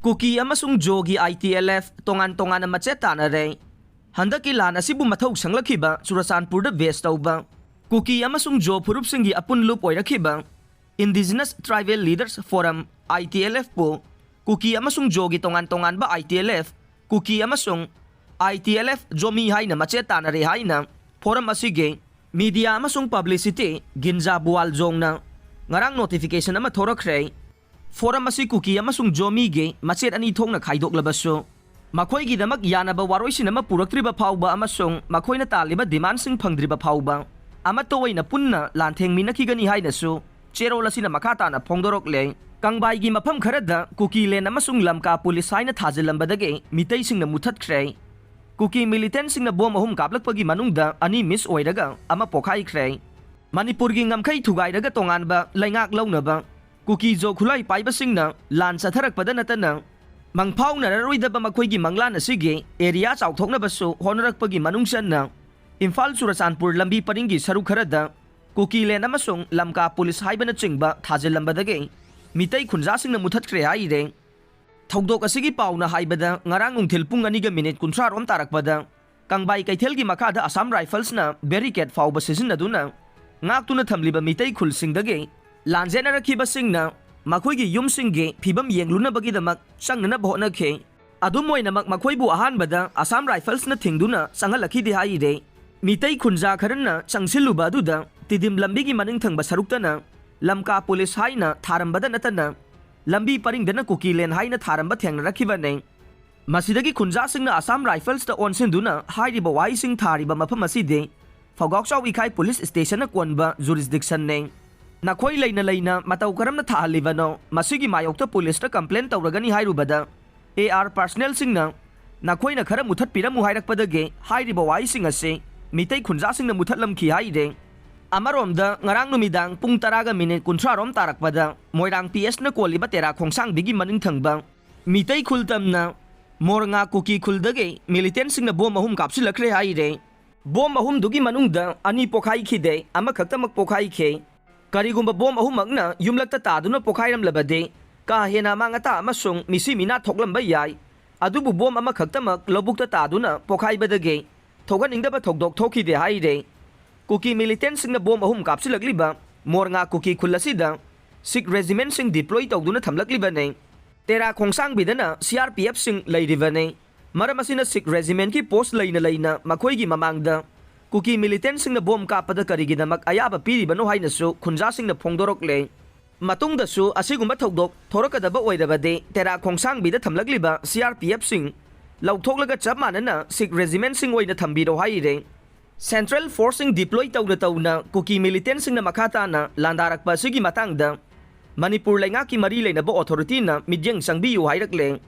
Kuki amasung Jogi ITLF tongan macet tanare. Handaki lan asibu mathau sanglakiba Churachandpurda vest tauba. Kuki amasung Jo phurupsinggi apunlup oirakiba Indigenous Tribal Leaders Forum ITLF po Kuki amasung Jogi tongan ba ITLF Kuki amasung ITLF Jomi haina macet tanare haina forum asige media amasung publicity ginja bual jongna ngarang notification ama thorakre forum asi Kuki amasung Jomi ge macet ani thongna khaidoklabaso makhoi gi damak yanaba waroisin ama puraktriba phauba amasung makhoina taliba demand sing phangdriba phauba ama toina punna lantheng minaki gani haina su cherola sina makata na phongdorok le kangbai gi mafam kharada Kuki len amasung lamka police haina thajilambadage mitei singna muthat khre Kuki militant singna bom ahum kaplakpagi manungda ani miss oiraga ama pokhai khre Manipur gi ngamkhai thugairaga tonganba laingak launaba Kuki jo khulai paiba singna lan satharakpada natana mangphau na roidaba makhoi gi manglan asige area chauthokna basu honarakpagi manungsanna Imphal Churachandpur lambi paringi saru kharada Kuki len amasung lamka police haibana chingba thajilambadage mitei khunja singna muthat khre haire Thogdok asigi pauna haibada ngarang ungthil pung aniga minute 30 rom tarakpada kangbai kaithel gi makada Assam Rifles na barricade fauba sisinaduna ngaktuna thamliba mitei khulsingdage lanjena rakhiba singna makhoi gi yumsingge phibam yengluna bagidamak sangnana bhona khe adumoina makhoi bu ahanbada Assam Rifles na thingduna sangalakhi di haire mitei khunja kharana changsiluba duda tidim lambi gi maning thangba saruktana lamka police haina tharambada natana lambi paringdana Kuki len haina tharamba thengna rakhibane masidagi khunja singna Assam Rifles ta onsinduna hairiba wai sing thariba mafam aside Phogokchau ikai police station na konba jurisdiction ne nakhoi leina matau karamna thalibano masigi mayokta police ta complaint tawragani hairubada AR personnel singna nakhoi na khara muthat piramu hairakpadage hairiba wai sing ase mitei khunja singna muthatlamki haire Amaromda ngarang numidang pung taraga minute 30 rom tarakpada Moirang PS na koliba tera khongsang bigi maning thangbang mitei khultamna mornga Kuki khuldage militant singna bom ahum kapsilakre haire bom ahum dugi manungda ani pokhai khide ama khaktamak pokhai khe karigumba bom ahum magna yumlakta taduna pokhairam labade ka hena mangata amasung misi mina thoklamba yai adubu bom ama khaktamak lobukta taduna pokhai badage thoganingdaba thokdok thokhide haire Kuki militant singna bom ahum kapsilakliba mornga Kuki khulasida Sikh regiment sing deploy tawduna thamlakliba ne tera khongsang bidana CRPF sing leiribane maramasina Sikh regiment ki post leina makhoi gi mamangda Kuki militant singna bom kapada karigidamak ayaba piribano hainasu khunja singna phongdorok le matungda su asigumba thokdok thorakadaba oirabade tera khongsang bida thamlakliba CRPF sing lauthoklaga chap manana Sikh regiment sing oina thambiro haire Central Forcing deploy tawna Kuki militant singna makata na landarakpa sigi matangda Manipur lainga ki mari leina bo authority na midyang sangbiyu hairakle